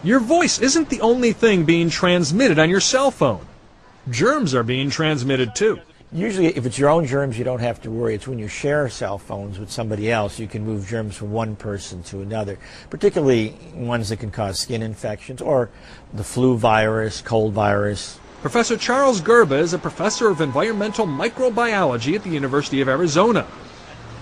Your voice isn't the only thing being transmitted on your cell phone. Germs are being transmitted too. Usually, if it's your own germs, you don't have to worry. It's when you share cell phones with somebody else, you can move germs from one person to another, particularly ones that can cause skin infections or the flu virus, cold virus. Professor Charles Gerba is a professor of environmental microbiology at the University of Arizona.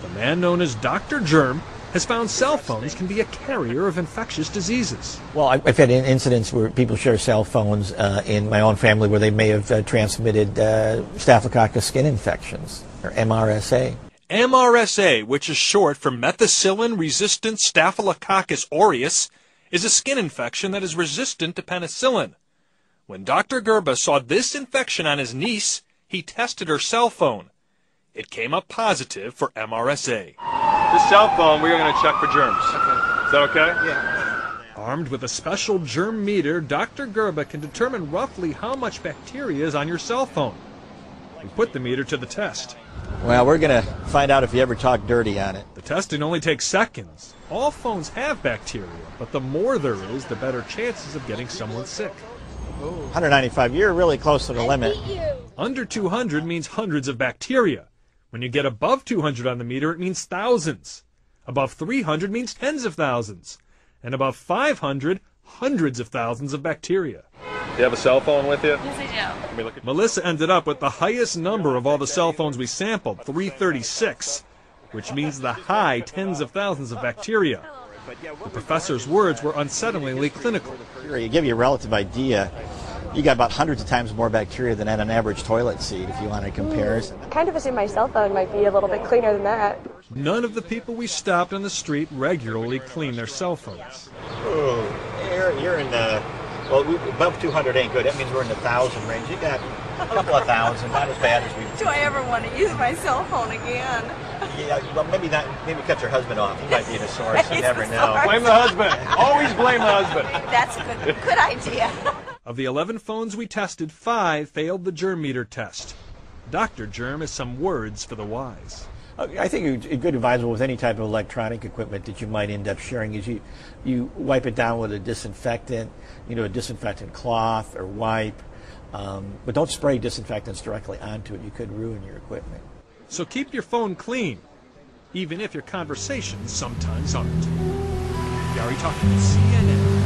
The man known as Dr. Germ has found cell phones can be a carrier of infectious diseases. Well, I've had incidents where people share cell phones in my own family where they may have transmitted Staphylococcus skin infections, or MRSA. MRSA, which is short for methicillin-resistant Staphylococcus aureus, is a skin infection that is resistant to penicillin. When Dr. Gerba saw this infection on his niece, he tested her cell phone. It came up positive for MRSA. This cell phone, we are going to check for germs. Okay. Is that okay? Yeah. Armed with a special germ meter, Dr. Gerba can determine roughly how much bacteria is on your cell phone. We put the meter to the test. Well, we're going to find out if you ever talk dirty on it. The testing only takes seconds. All phones have bacteria, but the more there is, the better chances of getting someone sick. 195, you're really close to the limit. Under 200 means hundreds of bacteria. When you get above 200 on the meter, it means thousands. Above 300 means tens of thousands. And above 500, hundreds of thousands of bacteria. Do you have a cell phone with you? Yes, I do. Let me look at Melissa ended up with the highest number of all the cell phones we sampled, 336, which means the high tens of thousands of bacteria. The professor's words were unsettlingly clinical. To give you a relative idea, you got about hundreds of times more bacteria than on an average toilet seat, if you want a comparison. Kind of assume my cell phone might be a little bit cleaner than that. None of the people we stopped on the street regularly clean their cell phones. Oh, you're in the, well, above 200 ain't good. That means we're in the 1,000 range. You got a couple of thousand, not as bad as we. Do I ever want to use my cell phone again? Yeah, well, maybe not. Maybe cut your husband off. He might be the source. You never know. Blame the husband. Always blame the husband. That's a good idea. Of the 11 phones we tested, 5 failed the germ meter test. Dr. Germ has some words for the wise. I think a good advisable with any type of electronic equipment that you might end up sharing is you wipe it down with a disinfectant, a disinfectant cloth or wipe, but don't spray disinfectants directly onto it. You could ruin your equipment. So keep your phone clean, even if your conversations sometimes aren't. Gary talking to CNN.